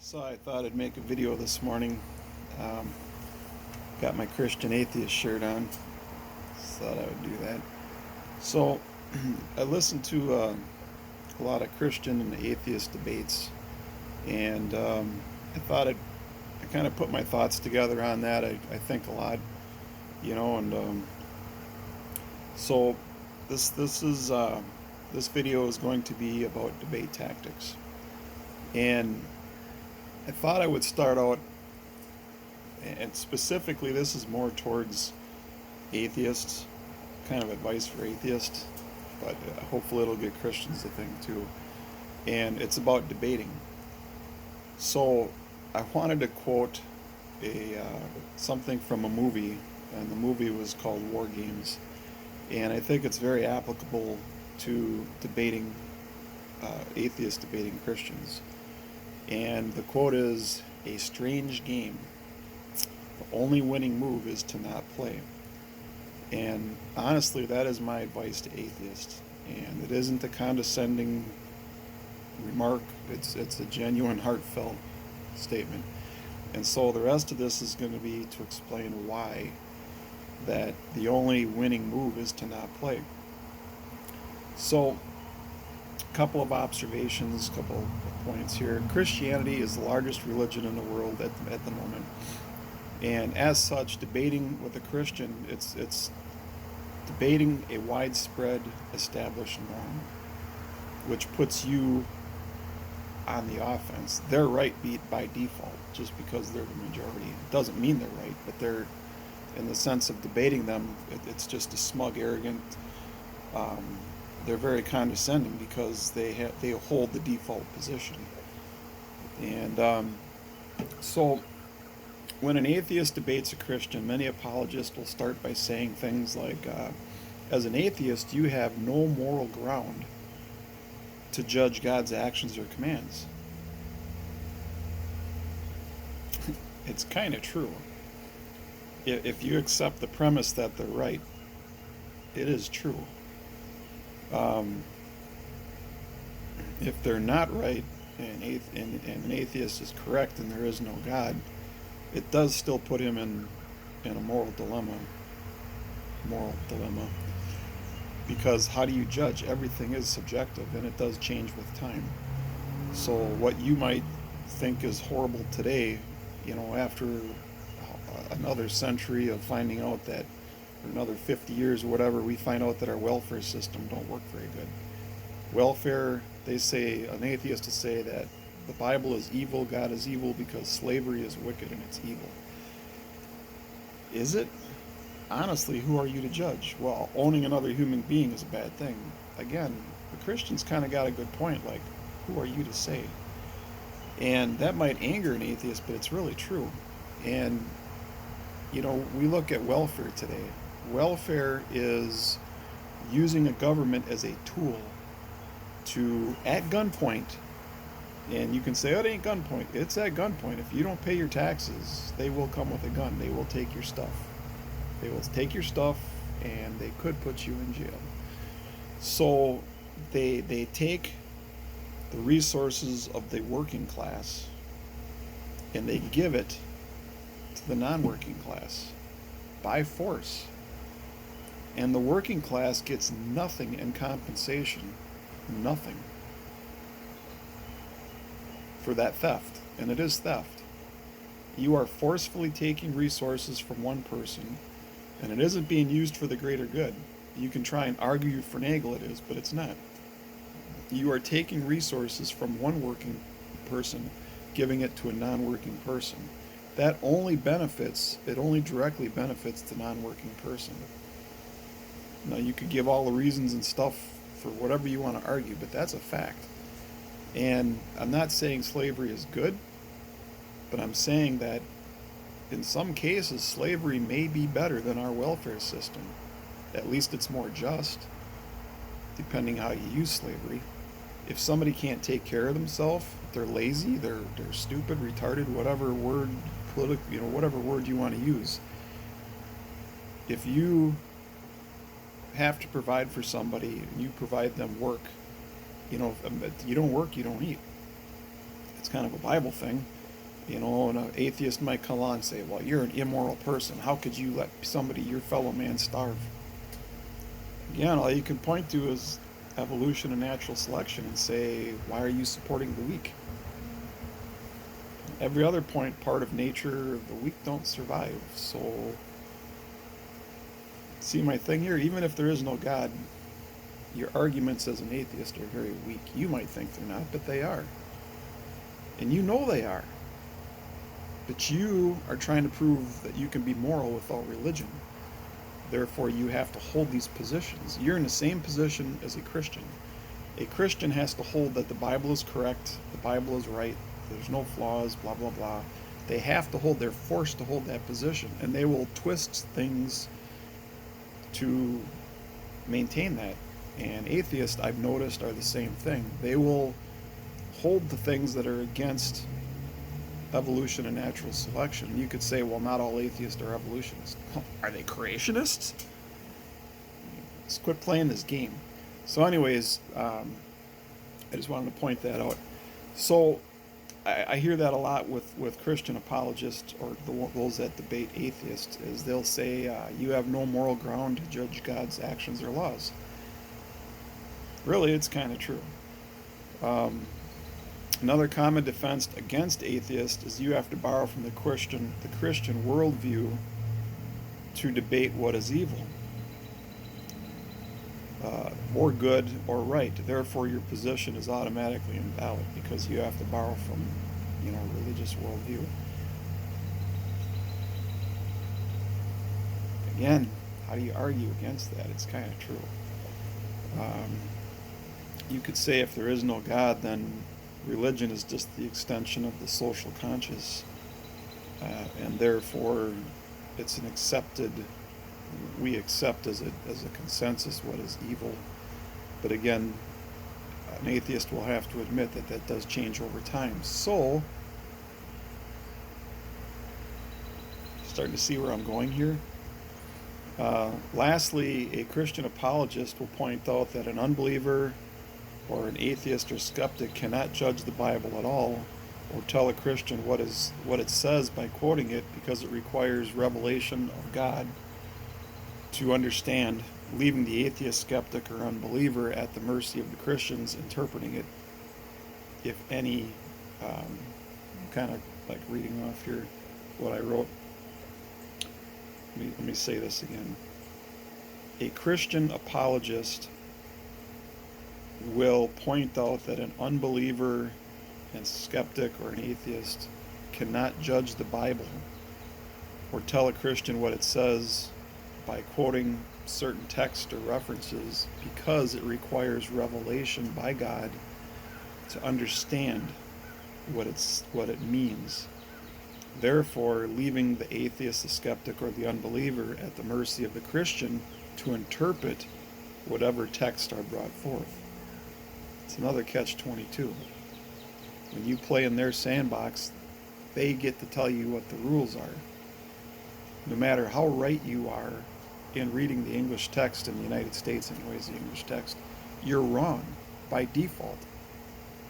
So I thought I'd make a video this morning. Um, got my Christian Atheist shirt on. Just thought I would do that. So I listened to a lot of Christian and atheist debates, and I thought I kind of put my thoughts together on that. I think a lot, and so this video is going to be about debate tactics, and I thought I would start out, and specifically, this is more towards atheists, kind of advice for atheists, but hopefully it'll get Christians to think too. And it's about debating. So I wanted to quote a something from a movie, and the movie was called War Games, and I think it's very applicable to debating, atheists debating Christians. And the quote is, "A strange game. The only winning move is to not play." And honestly, that is my advice to atheists. And it isn't a condescending remark. It's a genuine, heartfelt statement. And so the rest of this is going to be to explain why that the only winning move is to not play. So, a couple of observations, a couple of points here. Christianity is the largest religion in the world at the moment. And as such, debating with a Christian, it's debating a widespread established norm, which puts you on the offense. They're right by default, just because they're the majority. It doesn't mean they're right, but they're, in the sense of debating them, it's just a smug, arrogant. They're very condescending because they hold the default position. And so when an atheist debates a Christian, many apologists will start by saying things like, as an atheist, you have no moral ground to judge God's actions or commands. It's kind of true. If you accept the premise that they're right, it is true. If they're not right, and an atheist is correct and there is no God, it does still put him in a moral dilemma. Because how do you judge? Everything is subjective, and it does change with time. So what you might think is horrible today, after another century of finding out that, or another 50 years or whatever, we find out that our welfare system don't work very good. Welfare, they say, an atheist will say that the Bible is evil, God is evil, because slavery is wicked and it's evil. Is it? Honestly, who are you to judge? Well, owning another human being is a bad thing. Again, the Christians kind of got a good point, like, who are you to say? And that might anger an atheist, but it's really true. And, we look at welfare today. Welfare is using a government as a tool to, at gunpoint, and you can say, oh, it ain't gunpoint. It's at gunpoint. If you don't pay your taxes, they will come with a gun. They will take your stuff. They will take your stuff, and they could put you in jail. So they take the resources of the working class, and they give it to the non-working class by force. And the working class gets nothing in compensation. Nothing. For that theft. And it is theft. You are forcefully taking resources from one person, and it isn't being used for the greater good. You can try and argue finagle it is, but it's not. You are taking resources from one working person, giving it to a non-working person. That only directly benefits the non-working person. Now, you could give all the reasons and stuff for whatever you want to argue, but that's a fact. And I'm not saying slavery is good, but I'm saying that in some cases, slavery may be better than our welfare system. At least it's more just, depending how you use slavery. If somebody can't take care of themselves, they're lazy, they're stupid, retarded, whatever word, whatever word you want to use. If you have to provide for somebody and you provide them work, if you don't work, you don't eat. It's kind of a Bible thing. You know, and an atheist might come along and say, well, you're an immoral person. How could you let somebody, your fellow man, starve? Again, all you can point to is evolution and natural selection and say, why are you supporting the weak? Every other part of nature, the weak don't survive. So, see my thing here? Even if there is no God, your arguments as an atheist are very weak. You might think they're not, but they are. And you know they are. But you are trying to prove that you can be moral without religion. Therefore, you have to hold these positions. You're in the same position as a Christian. A Christian has to hold that the Bible is correct, the Bible is right, there's no flaws, blah, blah, blah. They have to hold, they're forced to hold that position. And they will twist things to maintain that. And atheists, I've noticed, are the same thing. They will hold the things that are against evolution and natural selection. You could say, well, not all atheists are evolutionists. Are they creationists? Let's quit playing this game. So anyways, I just wanted to point that out. So I hear that a lot with Christian apologists or those that debate atheists, is they'll say, you have no moral ground to judge God's actions or laws. Really, it's kind of true. Another common defense against atheists is you have to borrow from the Christian worldview to debate what is evil, or good or right. Therefore, your position is automatically invalid because you have to borrow from, religious worldview. Again, how do you argue against that? It's kind of true. You could say if there is no God, then religion is just the extension of the social conscious, and therefore it's an accepted, we accept as a consensus what is evil. But again, an atheist will have to admit that that does change over time. So, starting to see where I'm going here. Lastly, a Christian apologist will point out that an unbeliever or an atheist or skeptic cannot judge the Bible at all or tell a Christian what it says by quoting it, because it requires revelation of God to understand, leaving the atheist, skeptic, or unbeliever at the mercy of the Christians interpreting it, if any. I'm kind of like reading off here what I wrote. Let me say this again. A Christian apologist will point out that an unbeliever and skeptic or an atheist cannot judge the Bible or tell a Christian what it says by quoting certain texts or references, because it requires revelation by God to understand what it means. Therefore, leaving the atheist, the skeptic, or the unbeliever at the mercy of the Christian to interpret whatever texts are brought forth. It's another catch-22. When you play in their sandbox, they get to tell you what the rules are. No matter how right you are in reading the English text in the United States, anyways, the English text, you're wrong by default.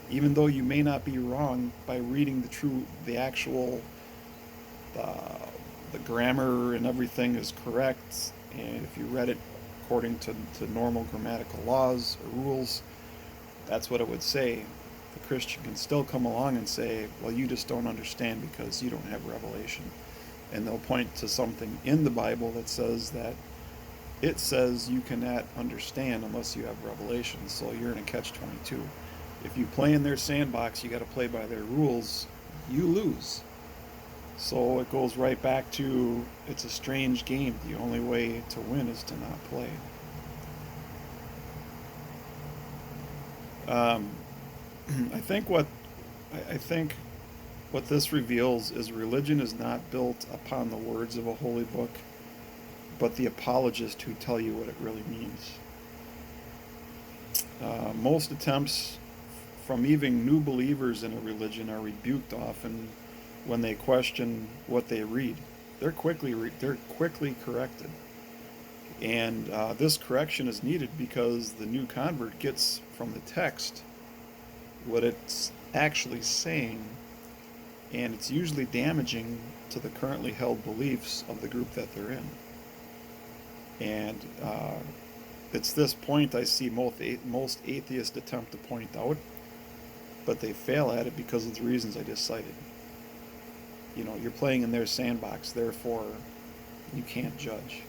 Even though you may not be wrong by reading the actual, the grammar and everything is correct, and if you read it according to normal grammatical laws or rules, that's what it would say. The Christian can still come along and say, well, you just don't understand because you don't have revelation. And they'll point to something in the Bible that says that it says you cannot understand unless you have revelation. So you're in a catch-22. If you play in their sandbox, you got to play by their rules, you lose. So it goes right back to, it's a strange game. The only way to win is to not play. I think what this reveals is religion is not built upon the words of a holy book, but the apologists who tell you what it really means. Most attempts from even new believers in a religion are rebuked often when they question what they read. They're quickly corrected. And this correction is needed because the new convert gets from the text what it's actually saying, and it's usually damaging to the currently held beliefs of the group that they're in. And it's this point I see most atheists attempt to point out, but they fail at it because of the reasons I just cited. You're playing in their sandbox, therefore you can't judge.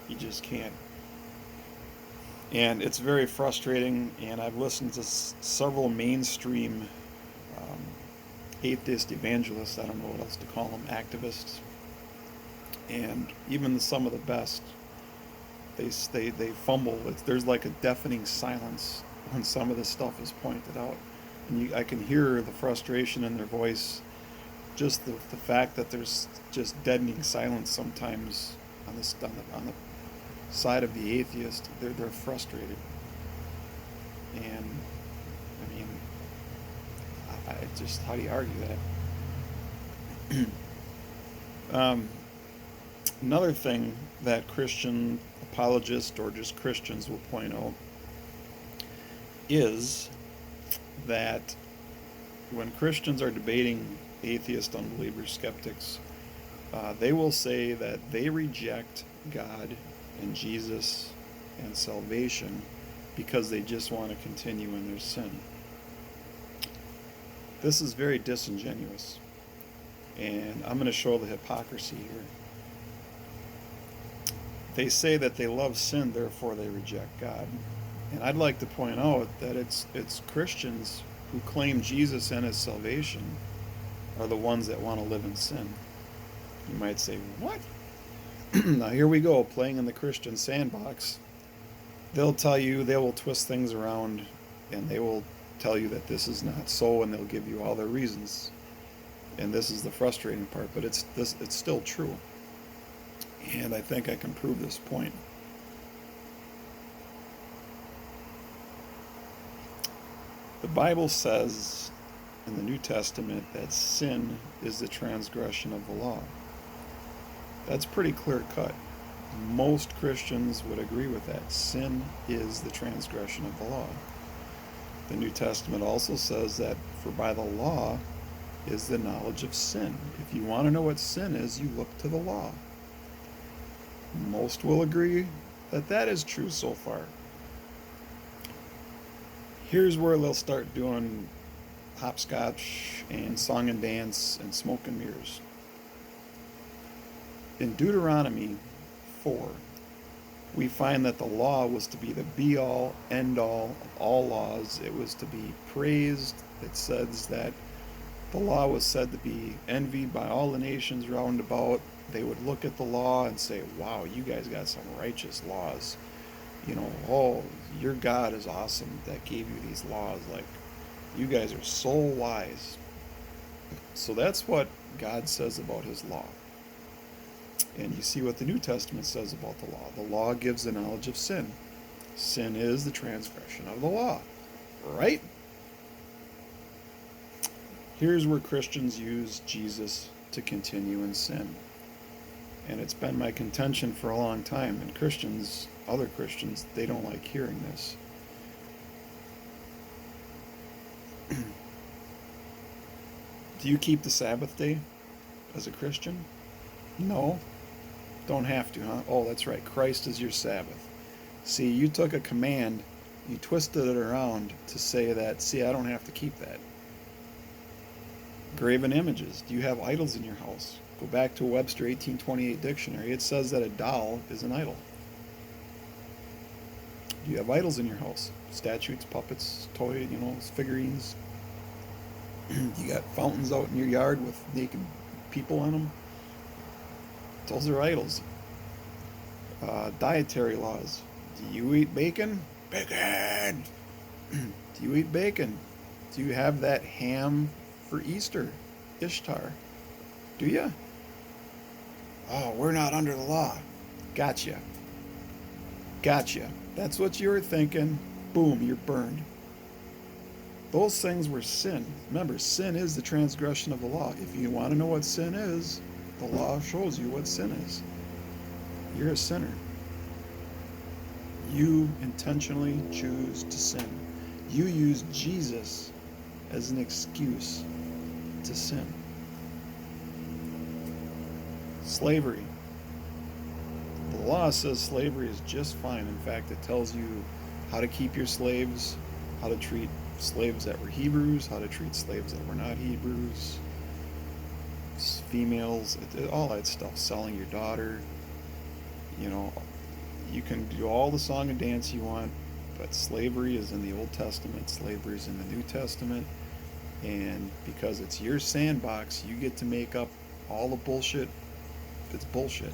You just can't. And it's very frustrating, and I've listened to several mainstream atheist evangelists, I don't know what else to call them, activists, and even some of the best, they fumble. There's like a deafening silence when some of this stuff is pointed out. And I can hear the frustration in their voice, just the fact that there's just deadening silence sometimes on the side of the atheist. They're frustrated. And I mean, I just, how do you argue that? Another thing that Christian apologists or just Christians will point out is that when Christians are debating atheist, unbelievers, skeptics, they will say that they reject God and Jesus and salvation because they just want to continue in their sin. This is very disingenuous, and I'm going to show the hypocrisy here. They say that they love sin, therefore they reject God. And I'd like to point out that it's Christians who claim Jesus and his salvation are the ones that want to live in sin. You might say, what? Now here we go, playing in the Christian sandbox. They'll tell you, they will twist things around, and they will tell you that this is not so, and they'll give you all their reasons. And this is the frustrating part, but it's still true. And I think I can prove this point. The Bible says in the New Testament that sin is the transgression of the law. That's pretty clear cut. Most Christians would agree with that. Sin is the transgression of the law. The New Testament also says that for by the law is the knowledge of sin. If you want to know what sin is, you look to the law. Most will agree that that is true so far. Here's where they'll start doing hopscotch and song and dance and smoke and mirrors. In Deuteronomy 4, we find that the law was to be the be-all, end-all of all laws. It was to be praised. It says that the law was said to be envied by all the nations round about. They would look at the law and say, wow, you guys got some righteous laws. Oh, your God is awesome that gave you these laws. Like, you guys are so wise. So that's what God says about his law. And you see what the New Testament says about the law. The law gives the knowledge of sin. Sin is the transgression of the law. Right? Here's where Christians use Jesus to continue in sin. And it's been my contention for a long time. And Christians, other Christians, they don't like hearing this. Do you keep the Sabbath day as a Christian? No. Don't have to, huh? Oh, that's right. Christ is your Sabbath. See, you took a command, you twisted it around to say that, see, I don't have to keep that. Graven images. Do you have idols in your house? Go back to Webster 1828 dictionary. It says that a doll is an idol. Do you have idols in your house? Statues, puppets, toys, figurines. You got fountains out in your yard with naked people in them. Those are idols. Dietary laws. Do you eat bacon? Bacon! Do you eat bacon? Do you have that ham for Easter? Ishtar. Do you? Oh, we're not under the law. Gotcha. That's what you were thinking. Boom, you're burned. Those things were sin. Remember, sin is the transgression of the law. If you want to know what sin is, the law shows you what sin is. You're a sinner. You intentionally choose to sin. You use Jesus as an excuse to sin. Slavery. The law says slavery is just fine. In fact, it tells you how to keep your slaves, how to treat slaves that were Hebrews, how to treat slaves that were not Hebrews, females, all that stuff. Selling your daughter. You know, you can do all the song and dance you want, but slavery is in the Old Testament, slavery is in the New Testament, and because it's your sandbox, you get to make up all the bullshit. It's bullshit.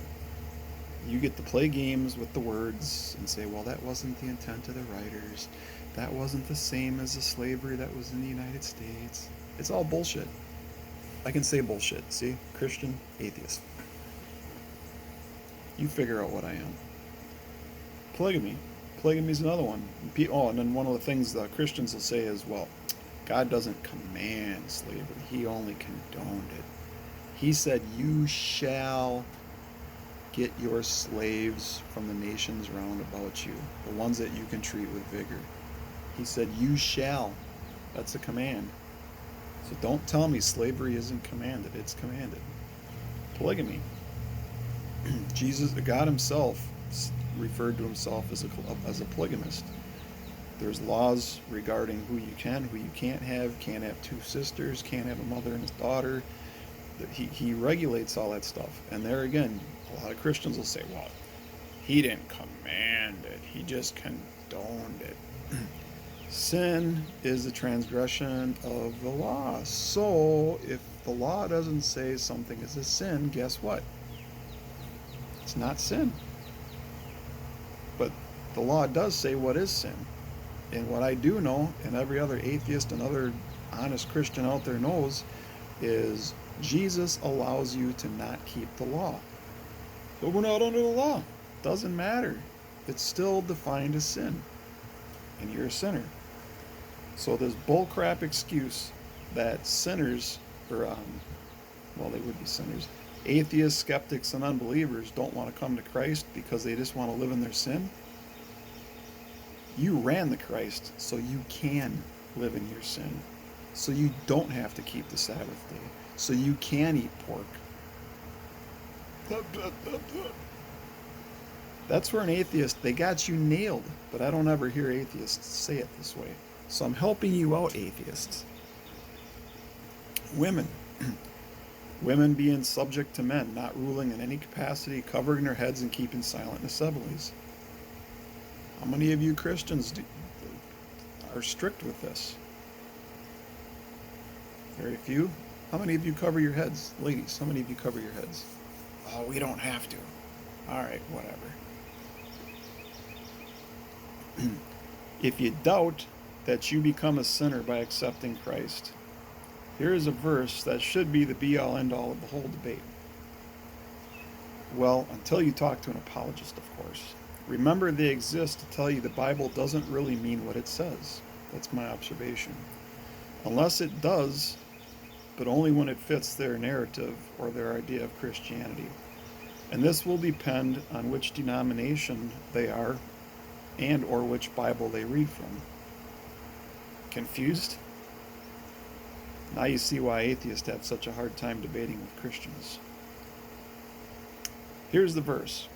You get to play games with the words and say, well, that wasn't the intent of the writers. That wasn't the same as the slavery that was in the United States. It's all bullshit. I can say bullshit. See? Christian, atheist. You figure out what I am. Polygamy. Polygamy is another one. Oh, and then one of the things the Christians will say is, well, God doesn't command slavery. He only condoned it. He said, you shall get your slaves from the nations round about you, the ones that you can treat with vigor. He said, you shall. That's a command. So don't tell me slavery isn't commanded. It's commanded. Polygamy. Jesus, God himself, referred to himself as a polygamist. There's laws regarding who you can, who you can't have two sisters, can't have a mother and his daughter. He regulates all that stuff. And there again, a lot of Christians will say, well, he didn't command it, he just condoned it. Sin is a transgression of the law. So if the law doesn't say something is a sin, guess what? It's not sin. But the law does say what is sin. And what I do know, and every other atheist and other honest Christian out there knows, is Jesus allows you to not keep the law. But we're not under the law. Doesn't matter. It's still defined as sin. And you're a sinner. So this bullcrap excuse that sinners, or well, they would be sinners, atheists, skeptics, and unbelievers don't want to come to Christ because they just want to live in their sin. You ran the Christ so you can live in your sin. So you don't have to keep the Sabbath day. So you can eat pork. That's where an atheist, they got you nailed. But I don't ever hear atheists say it this way. So I'm helping you out, atheists. Women. Women being subject to men, not ruling in any capacity, covering their heads and keeping silent in assemblies. How many of you Christians are strict with this? Very few. How many of you cover your heads? Ladies, how many of you cover your heads? Oh, we don't have to. All right, whatever. If you doubt that you become a sinner by accepting Christ, here is a verse that should be the be-all, end-all of the whole debate. Well, until you talk to an apologist, of course. Remember, they exist to tell you the Bible doesn't really mean what it says. That's my observation. Unless it does, but only when it fits their narrative or their idea of Christianity. And this will depend on which denomination they are and or which Bible they read from. Confused? Now you see why atheists have such a hard time debating with Christians. Here's the verse.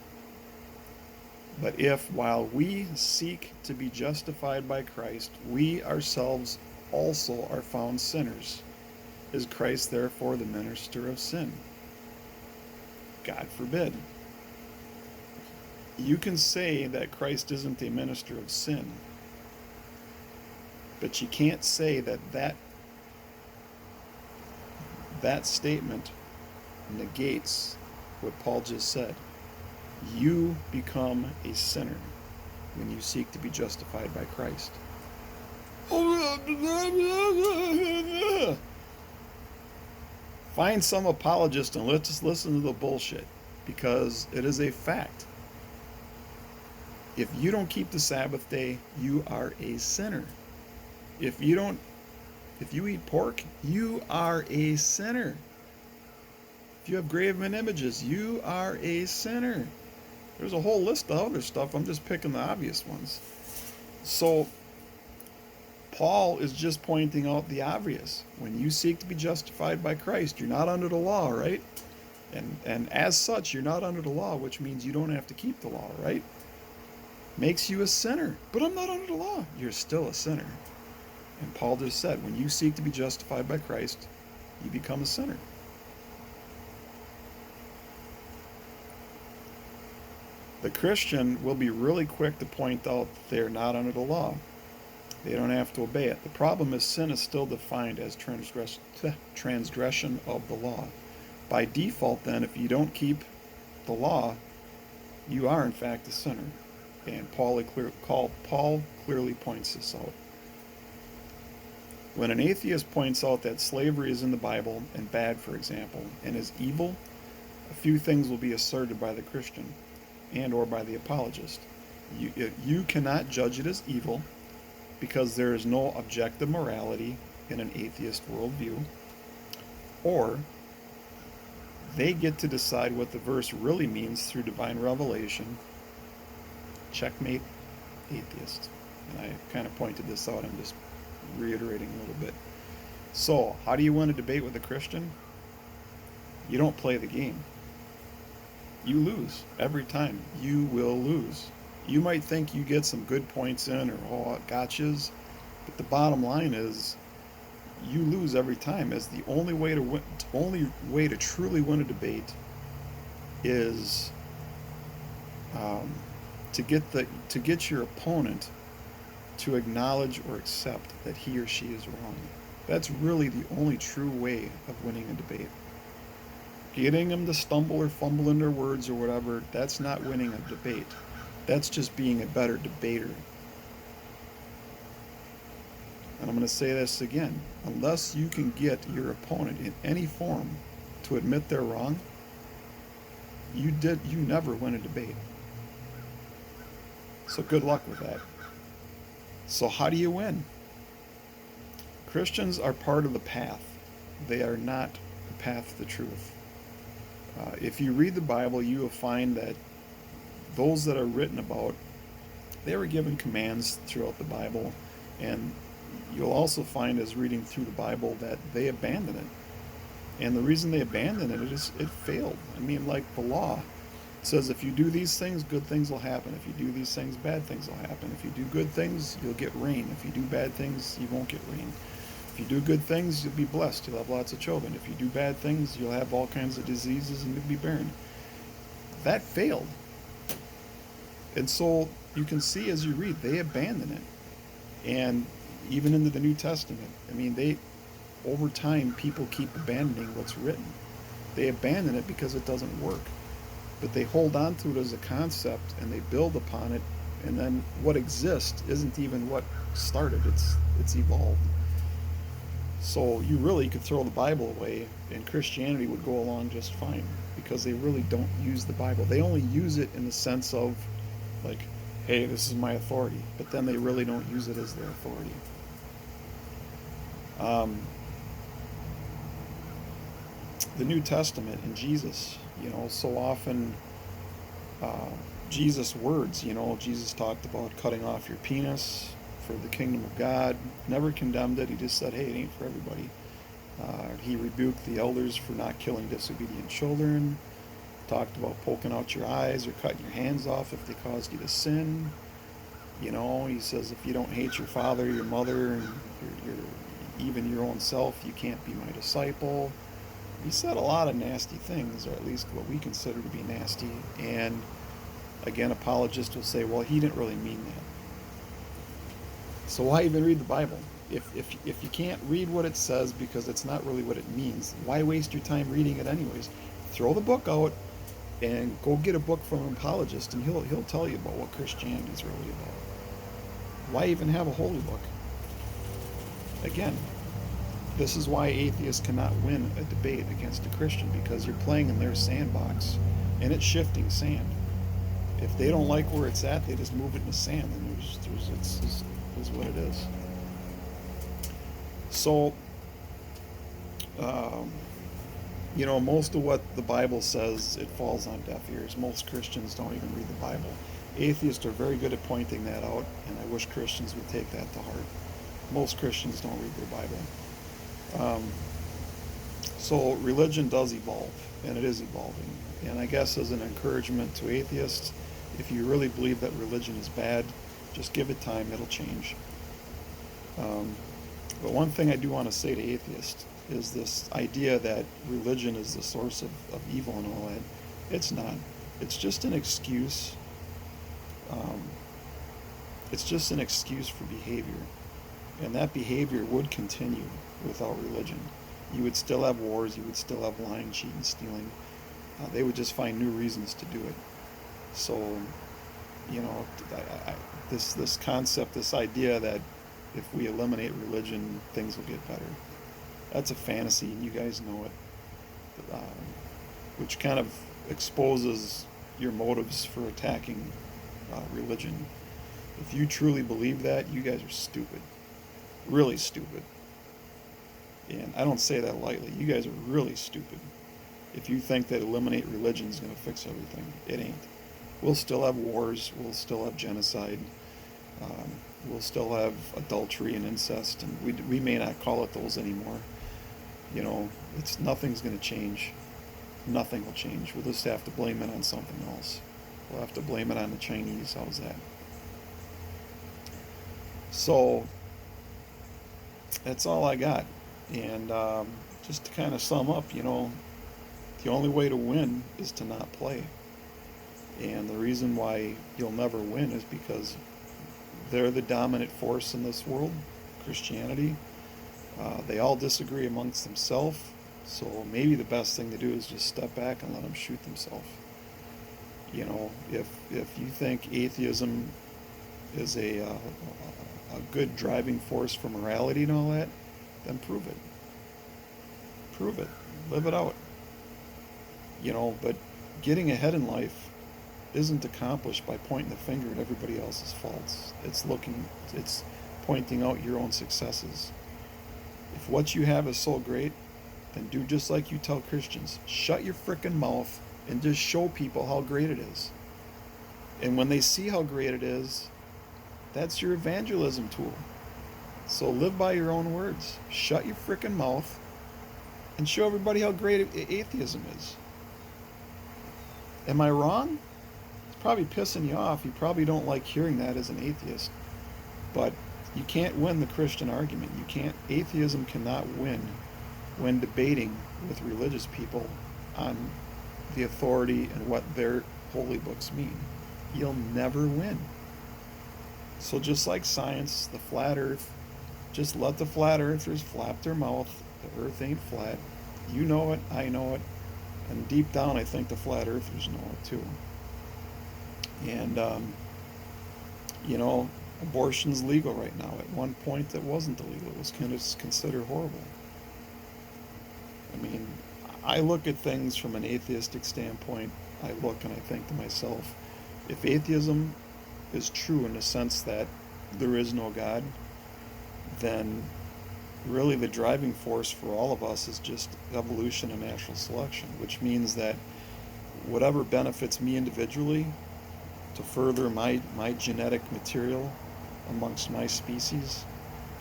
But if, while we seek to be justified by Christ, we ourselves also are found sinners, is Christ therefore the minister of sin? God forbid. You can say that Christ isn't a minister of sin, but you can't say that statement negates what Paul just said. You become a sinner when you seek to be justified by Christ. Find some apologist and let's just listen to the bullshit, because it is a fact. If you don't keep the Sabbath day, you are a sinner. If you eat pork, you are a sinner. If you have graven images, you are a sinner. There's a whole list of other stuff. I'm just picking the obvious ones. So Paul is just pointing out the obvious. When you seek to be justified by Christ, you're not under the law, right? And as such, you're not under the law, which means you don't have to keep the law, right? Makes you a sinner. But I'm not under the law. You're still a sinner. And Paul just said, when you seek to be justified by Christ, you become a sinner. The Christian will be really quick to point out that they're not under the law. They don't have to obey it. The problem is sin is still defined as transgression of the law. By default, then, if you don't keep the law, you are in fact a sinner. And Paul clearly points this out. When an atheist points out that slavery is in the Bible and bad, for example, and is evil, a few things will be asserted by the Christian and or by the apologist. You cannot judge it as evil because there is no objective morality in an atheist worldview, or they get to decide what the verse really means through divine revelation. Checkmate, atheist. And I kind of pointed this out. I'm just reiterating a little bit. So, how do you win a debate with a Christian? You don't play the game. You lose every time. You will lose. You might think you get some good points in or gotchas, but the bottom line is you lose every time. As the only way to truly win a debate is to get your opponent to acknowledge or accept that he or she is wrong. That's really the only true way of winning a debate. Getting them to stumble or fumble in their words or whatever, that's not winning a debate. That's just being a better debater. And I'm going to say this again. Unless you can get your opponent in any form to admit they're wrong, you never win a debate. So good luck with that. So how do you win? Christians are part of the path. They are not the path to the truth. If you read the Bible, you will find that those that are written about, they were given commands throughout the Bible, and you'll also find as reading through the Bible that they abandoned it. And the reason they abandoned it is it failed. I mean, like the law, it says if you do these things, good things will happen. If you do these things, bad things will happen. If you do good things, you'll get rain. If you do bad things, you won't get rain. If you do good things, you'll be blessed. You'll have lots of children. If you do bad things, you'll have all kinds of diseases and you'll be barren. That failed. And so you can see as you read, they abandon it. And even into the New Testament, I mean, over time, people keep abandoning what's written. They abandon it because it doesn't work. But they hold on to it as a concept and they build upon it. And then what exists isn't even what started. It's evolved. So you really could throw the Bible away and Christianity would go along just fine because they really don't use the Bible. They only use it in the sense of like, hey, this is my authority, but then they really don't use it as their authority. The New Testament and Jesus, so often Jesus' words, Jesus talked about cutting off your penis for the kingdom of God, never condemned it. He just said, hey, it ain't for everybody. He rebuked the elders for not killing disobedient children, talked about poking out your eyes or cutting your hands off if they caused you to sin. He says if you don't hate your father, your mother, and even your own self, you can't be my disciple. He said a lot of nasty things, or at least what we consider to be nasty. And again, apologists will say, well, he didn't really mean that. So why even read the Bible? If you can't read what it says because it's not really what it means, why waste your time reading it anyways? Throw the book out and go get a book from an apologist, and he'll tell you about what Christianity is really about. Why even have a holy book? Again, this is why atheists cannot win a debate against a Christian, because you're playing in their sandbox, and it's shifting sand. If they don't like where it's at, they just move it in the sand, and it's what it is. So, most of what the Bible says, it falls on deaf ears. Most Christians don't even read the Bible. Atheists are very good at pointing that out, and I wish Christians would take that to heart. Most Christians don't read their Bible. So religion does evolve, and it is evolving. And I guess as an encouragement to atheists, if you really believe that religion is bad, just give it time, it'll change. Um, but one thing I do want to say to atheists is this idea that religion is the source of evil and all that. It's not. It's just an excuse. Um, it's just an excuse for behavior. And that behavior would continue without religion. You would still have wars, you would still have lying, cheating, stealing. They would just find new reasons to do it. So, you know, this concept, this idea that if we eliminate religion, things will get better. That's a fantasy, and you guys know it, um, which kind of exposes your motives for attacking religion. If you truly believe that, you guys are stupid, really stupid. And I don't say that lightly. You guys are really stupid. If you think that eliminate religion is going to fix everything, it ain't. We'll still have wars. We'll still have genocide. Um, we'll still have adultery and incest, and we may not call it those anymore. You know, nothing's going to change. Nothing will change. We'll just have to blame it on something else. We'll have to blame it on the Chinese. How's that? So that's all I got. And just to kind of sum up, you know, the only way to win is to not play. And the reason why you'll never win is because they're the dominant force in this world, Christianity. They all disagree amongst themselves, so maybe the best thing to do is just step back and let them shoot themselves. You know, if you think atheism is a good driving force for morality and all that, then prove it. Prove it. Live it out. You know, but getting ahead in life isn't accomplished by pointing the finger at everybody else's faults. It's pointing out your own successes. If what you have is so great, then do just like you tell Christians. Shut your frickin' mouth and just show people how great it is. And when they see how great it is, that's your evangelism tool. So live by your own words. Shut your frickin' mouth and show everybody how great atheism is. Am I wrong? It's probably pissing you off. You probably don't like hearing that as an atheist. But you can't win the Christian argument. Atheism cannot win when debating with religious people on the authority and what their holy books mean. You'll never win. So just like science, the flat earth, just let the flat earthers flap their mouth. The earth ain't flat. You know it, I know it, and deep down I think the flat earthers know it too. And, you know, abortion's legal right now. At one point it wasn't illegal. It was kind of considered horrible. I mean, I look at things from an atheistic standpoint. I look and I think to myself, if atheism is true in the sense that there is no God, then really the driving force for all of us is just evolution and natural selection, which means that whatever benefits me individually to further my genetic material amongst my species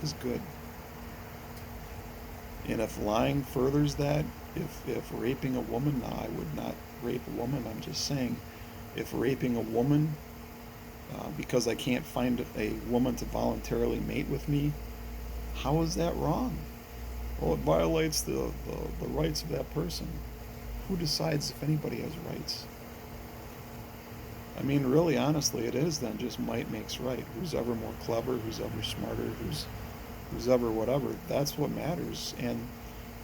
is good. And if lying furthers that, if raping a woman, no, I would not rape a woman. I'm just saying, if raping a woman because I can't find a woman to voluntarily mate with me, how is that wrong? Well, it violates the rights of that person. Who decides if anybody has rights? I mean, really, honestly, it is then just might makes right. Who's ever more clever, who's ever smarter, who's ever whatever. That's what matters. And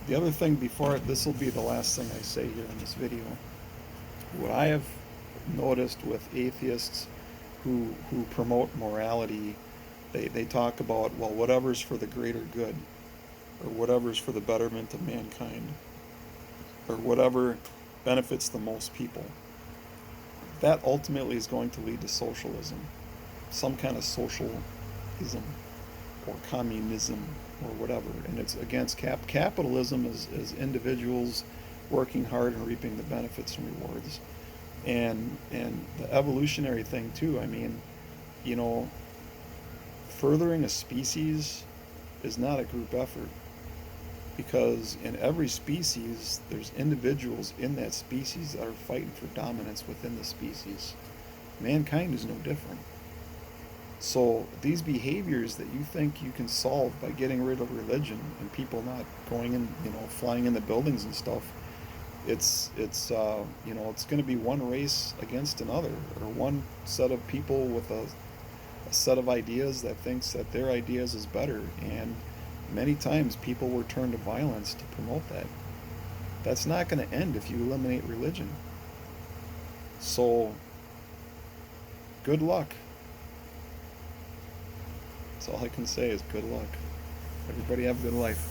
the other thing this will be the last thing I say here in this video. What I have noticed with atheists who promote morality, they talk about, well, whatever's for the greater good, or whatever's for the betterment of mankind, or whatever benefits the most people. That ultimately is going to lead to socialism, some kind of socialism, or communism, or whatever. And it's against capitalism is individuals working hard and reaping the benefits and rewards. And the evolutionary thing too, I mean, you know, furthering a species is not a group effort. because in every species there's individuals in that species that are fighting for dominance within the species. Mankind is no different. So these behaviors that you think you can solve by getting rid of religion and people not going in, flying in the buildings and stuff, it's going to be one race against another, or one set of people with a set of ideas that thinks that their ideas is better, and many times people were turned to violence to promote that. That's not going to end if you eliminate religion. So good luck. That's all I can say is good luck. Everybody have a good life.